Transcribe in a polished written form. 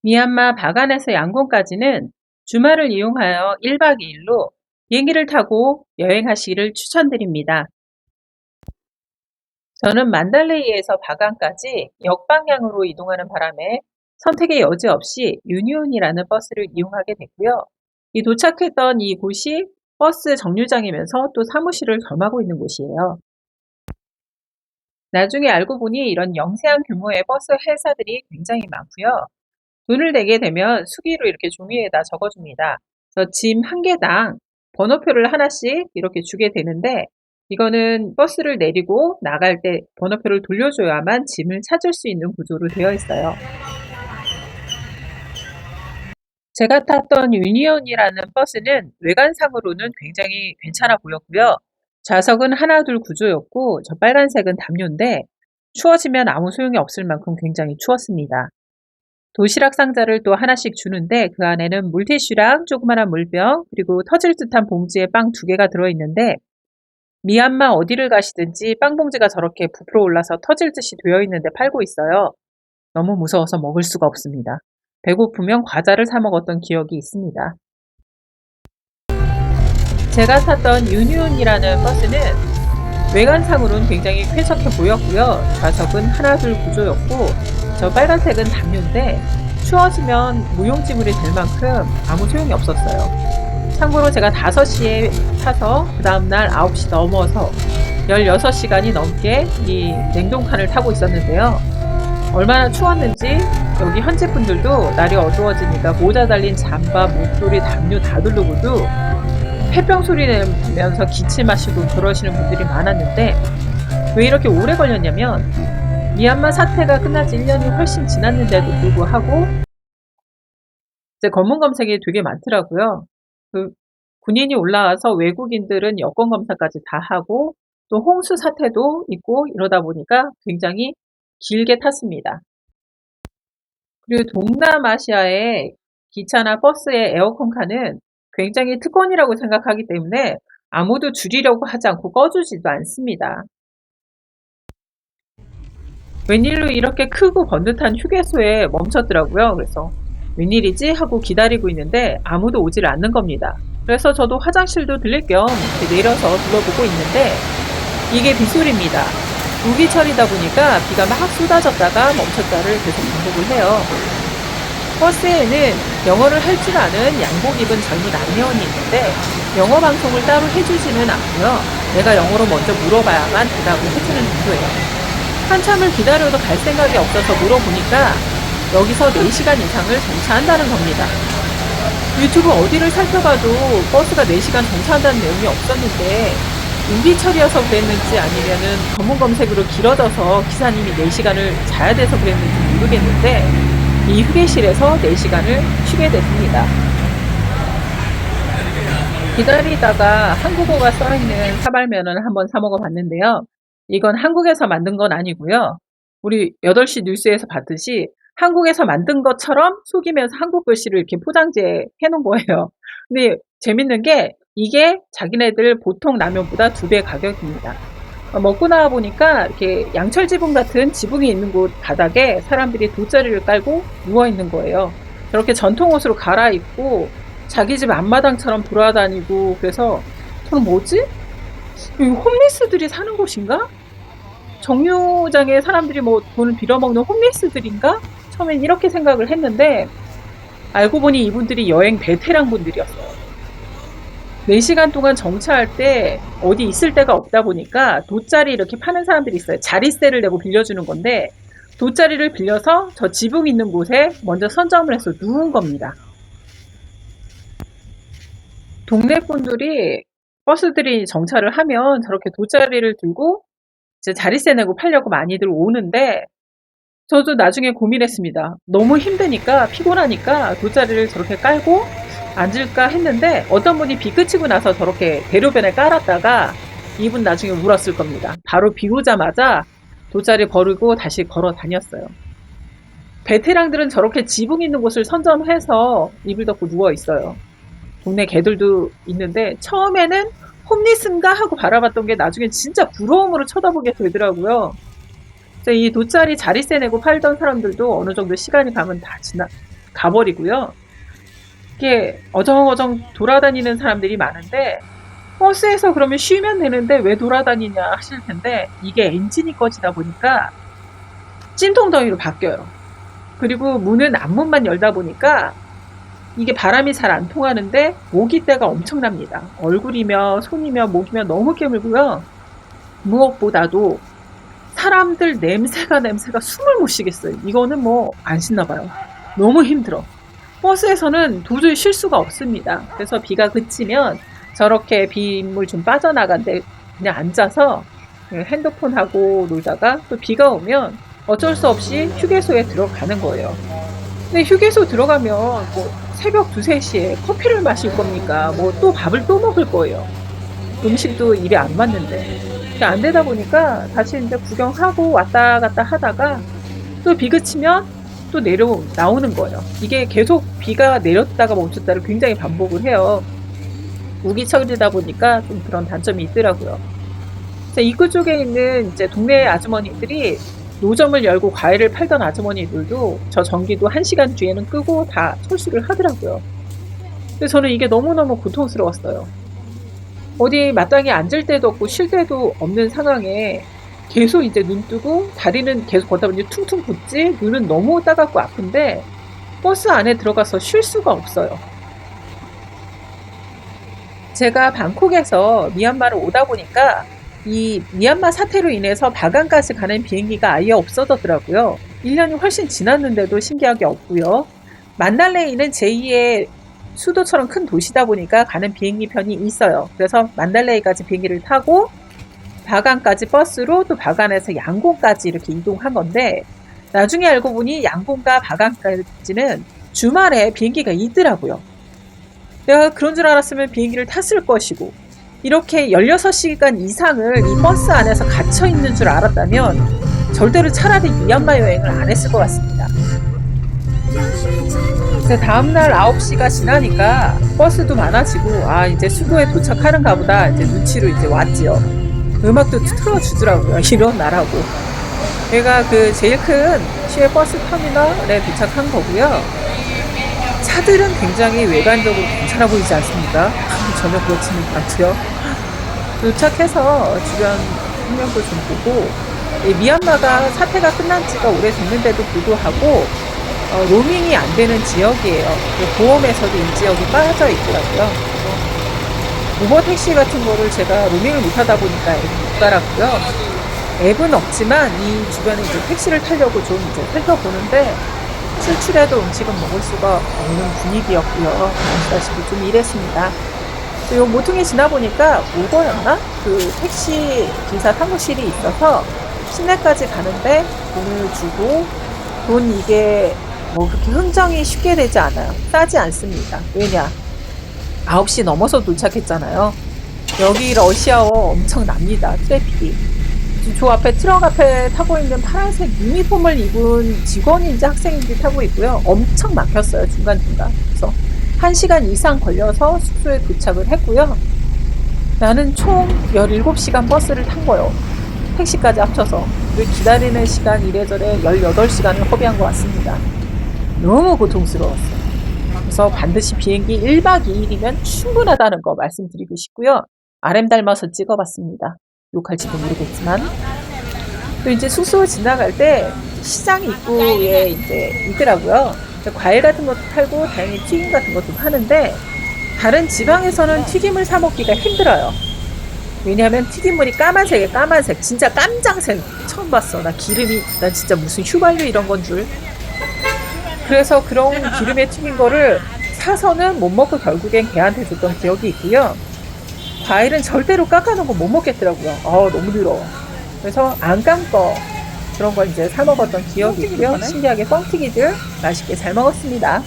미얀마 바간에서 양곤까지는 주말을 이용하여 1박 2일로 비행기를 타고 여행하시기를 추천드립니다. 저는 만달레이에서 바간까지 역방향으로 이동하는 바람에 선택의 여지 없이 유니온이라는 버스를 이용하게 됐고요. 이 도착했던 이곳이 버스 정류장이면서 또 사무실을 겸하고 있는 곳이에요. 나중에 알고 보니 이런 영세한 규모의 버스 회사들이 굉장히 많고요. 돈을 내게 되면 수기로 이렇게 종이에다 적어줍니다. 그래서 짐 한 개당 번호표를 하나씩 이렇게 주게 되는데 이거는 버스를 내리고 나갈 때 번호표를 돌려줘야만 짐을 찾을 수 있는 구조로 되어 있어요. 제가 탔던 유니온이라는 버스는 외관상으로는 굉장히 괜찮아 보였고요. 좌석은 하나 둘 구조였고 저 빨간색은 담요인데 추워지면 아무 소용이 없을 만큼 굉장히 추웠습니다. 도시락 상자를 또 하나씩 주는데 그 안에는 물티슈랑 조그마한 물병 그리고 터질 듯한 봉지에 빵 2개가 들어있는데 미얀마 어디를 가시든지 빵 봉지가 저렇게 부풀어 올라서 터질 듯이 되어 있는데 팔고 있어요. 너무 무서워서 먹을 수가 없습니다. 배고프면 과자를 사 먹었던 기억이 있습니다. 제가 탔던 유니온이라는 버스는 외관상으로는 굉장히 쾌적해 보였고요. 좌석은 하나 둘 구조였고 저 빨간색은 담요인데 추워지면 무용지물이 될 만큼 아무 소용이 없었어요. 참고로 제가 5시에 타서 그 다음날 9시 넘어서 16시간이 넘게 이 냉동칸을 타고 있었는데요. 얼마나 추웠는지 여기 현지 분들도 날이 어두워지니까 모자 달린 잠바, 목도리, 담요 다 두르고도 폐병 소리 내면서 기침하시고 그러시는 분들이 많았는데 왜 이렇게 오래 걸렸냐면 미얀마 사태가 끝난 지 1년이 훨씬 지났는데도 불구하고 이제 검문 검색이 되게 많더라고요. 그 군인이 올라와서 외국인들은 여권 검사까지 다 하고 또 홍수 사태도 있고 이러다 보니까 굉장히 길게 탔습니다. 그리고 동남아시아의 기차나 버스의 에어컨 칸은 굉장히 특권이라고 생각하기 때문에 아무도 줄이려고 하지 않고 꺼주지도 않습니다. 웬일로 이렇게 크고 번듯한 휴게소에 멈췄더라고요. 그래서 웬일이지 하고 기다리고 있는데 아무도 오질 않는 겁니다. 그래서 저도 화장실도 들릴 겸 이렇게 내려서 둘러보고 있는데 이게 빗소리입니다. 우기철이다 보니까 비가 막 쏟아졌다가 멈췄다를 계속 반복을 해요. 버스에는 영어를 할 줄 아는 양복 입은 젊은 남녀원이 있는데 영어 방송을 따로 해주지는 않고요. 내가 영어로 먼저 물어봐야만 대답을 해주는 정도예요. 한참을 기다려도 갈 생각이 없어서 물어보니까 여기서 4시간 이상을 정차한다는 겁니다. 유튜브 어디를 살펴봐도 버스가 4시간 정차한다는 내용이 없었는데 우기철이어서 그랬는지 아니면은 검문 검색으로 길어져서 기사님이 4시간을 자야 돼서 그랬는지 모르겠는데 이 휴게실에서 4시간을 쉬게 됐습니다. 기다리다가 한국어가 써있는 사발면을 한번 사 먹어봤는데요. 이건 한국에서 만든 건 아니고요. 우리 8시 뉴스에서 봤듯이 한국에서 만든 것처럼 속이면서 한국 글씨를 이렇게 포장지에 해놓은 거예요. 근데 재밌는 게 이게 자기네들 보통 라면보다 2배 가격입니다. 먹고 나와 보니까 이렇게 양철 지붕 같은 지붕이 있는 곳 바닥에 사람들이 돗자리를 깔고 누워 있는 거예요. 저렇게 전통 옷으로 갈아입고 자기 집 앞마당처럼 돌아다니고 그래서 저는 뭐지? 여기 홈리스들이 사는 곳인가? 정류장에 사람들이 뭐 돈을 빌어먹는 홈리스들인가? 처음엔 이렇게 생각을 했는데 알고 보니 이분들이 여행 베테랑 분들이었어요. 4시간 동안 정차할 때 어디 있을 데가 없다 보니까 돗자리 이렇게 파는 사람들이 있어요. 자리세를 내고 빌려주는 건데 돗자리를 빌려서 저 지붕 있는 곳에 먼저 선점을 해서 누운 겁니다. 동네 분들이 버스들이 정차를 하면 저렇게 돗자리를 들고 이제 자리세 내고 팔려고 많이들 오는데 저도 나중에 고민했습니다. 너무 힘드니까 피곤하니까 돗자리를 저렇게 깔고 앉을까 했는데 어떤 분이 비 그치고 나서 저렇게 대로변에 깔았다가 이분 나중에 울었을 겁니다. 바로 비 오자마자 돗자리 버리고 다시 걸어 다녔어요. 베테랑들은 저렇게 지붕 있는 곳을 선점해서 이불 덮고 누워 있어요. 동네 개들도 있는데 처음에는 홈리스인가 하고 바라봤던 게 나중에 진짜 부러움으로 쳐다보게 되더라고요. 이 돗자리 자리세 내고 팔던 사람들도 어느 정도 시간이 가면 다 가버리고요. 이게 어정어정 돌아다니는 사람들이 많은데 버스에서 그러면 쉬면 되는데 왜 돌아다니냐 하실 텐데 이게 엔진이 꺼지다 보니까 찜통더위로 바뀌어요. 그리고 문은 앞문만 열다 보니까 이게 바람이 잘 안 통하는데 모기때가 엄청납니다. 얼굴이며 손이며 목이며 너무 깨물고요. 무엇보다도 사람들 냄새가 숨을 못 쉬겠어요. 이거는 뭐 안 씻나 봐요. 너무 힘들어. 버스에서는 도저히 쉴 수가 없습니다. 그래서 비가 그치면 저렇게 빗물 좀 빠져나간데 그냥 앉아서 핸드폰하고 놀다가 또 비가 오면 어쩔 수 없이 휴게소에 들어가는 거예요. 근데 휴게소 들어가면 뭐 새벽 2, 3시에 커피를 마실 겁니까? 뭐 또 밥을 또 먹을 거예요. 음식도 입에 안 맞는데. 안 되다 보니까 다시 이제 구경하고 왔다 갔다 하다가 또 비 그치면 또 나오는 거예요. 이게 계속 비가 내렸다가 멈췄다를 굉장히 반복을 해요. 우기철이다 보니까 좀 그런 단점이 있더라고요. 입구 쪽에 있는 이제 동네 아주머니들이 노점을 열고 과일을 팔던 아주머니들도 저 전기도 1시간 뒤에는 끄고 다 철수를 하더라고요. 근데 저는 이게 너무너무 고통스러웠어요. 어디 마땅히 앉을 데도 없고 쉴 데도 없는 상황에 계속 이제 눈 뜨고 다리는 계속 걷다 보니 퉁퉁 붓지 눈은 너무 따갑고 아픈데 버스 안에 들어가서 쉴 수가 없어요. 제가 방콕에서 미얀마를 오다 보니까 이 미얀마 사태로 인해서 바간까지 가는 비행기가 아예 없어졌더라고요. 1년이 훨씬 지났는데도 신기하게 없고요. 만달레이는 제2의 수도처럼 큰 도시다 보니까 가는 비행기 편이 있어요. 그래서 만달레이까지 비행기를 타고 바간까지 버스로 또 바간에서 양곤까지 이렇게 이동한 건데 나중에 알고 보니 양곤과 바간까지는 주말에 비행기가 있더라고요. 내가 그런 줄 알았으면 비행기를 탔을 것이고 이렇게 16시간 이상을 이 버스 안에서 갇혀 있는 줄 알았다면 절대로 차라리 미얀마 여행을 안 했을 것 같습니다. 다음날 9시가 지나니까 버스도 많아지고 이제 수도에 도착하는가 보다 이제 눈치로 이제 왔지요. 음악도 틀어주더라고요. 이런 나라고. 얘가 그 제일 큰 시외 버스 터미널에 도착한 거고요. 차들은 굉장히 외관적으로 괜찮아 보이지 않습니까? 전혀 그렇지는 않고요. 도착해서 주변 풍경도 좀 보고 미얀마가 사태가 끝난 지가 오래됐는데도 불구하고 로밍이 안 되는 지역이에요. 보험에서도 이 지역이 빠져 있더라고요. 우버 택시 같은 거를 제가 로밍을 못하다 보니까 못 갈았고요. 앱은 없지만 이 주변에 이제 택시를 타려고 좀 이제 살펴보는데 출출해도 음식은 먹을 수가 없는 분위기였고요. 아시다시피 좀 이랬습니다. 요 모퉁이 지나 보니까 우버였나? 그 택시 기사 사무실이 있어서 시내까지 가는데 돈을 주고 돈 이게 뭐 그렇게 흥정이 쉽게 되지 않아요. 싸지 않습니다. 왜냐? 9시 넘어서 도착했잖아요. 여기 러시아어 엄청납니다. 트래픽이. 지금 저 앞에 트럭 앞에 타고 있는 파란색 유니폼을 입은 직원인지 학생인지 타고 있고요. 엄청 막혔어요. 중간중간. 그래서 1시간 이상 걸려서 숙소에 도착을 했고요. 나는 총 17시간 버스를 탄 거예요. 택시까지 합쳐서. 기다리는 시간 이래저래 18시간을 허비한 것 같습니다. 너무 고통스러웠어요. 그래서 반드시 비행기 1박 2일이면 충분하다는 거 말씀드리고 싶고요. RM 닮아서 찍어봤습니다. 욕할지도 모르겠지만. 또 이제 숙소 지나갈 때 시장 입구에 이제 있더라고요. 과일 같은 것도 팔고 다행히 튀김 같은 것도 파는데 다른 지방에서는 튀김을 사 먹기가 힘들어요. 왜냐하면 튀김물이 까만색 진짜 깜장색 처음 봤어. 난 진짜 무슨 휘발유 이런 건 줄. 그래서 그런 기름에 튀긴 거를 사서는 못 먹고 결국엔 걔한테 줬던 기억이 있고요. 과일은 절대로 깎아놓은 거 못 먹겠더라고요. 너무 더러워. 그래서 안 감거 그런 걸 이제 사 먹었던 기억이 있고요. 신기하게 뻥튀기들 맛있게 잘 먹었습니다.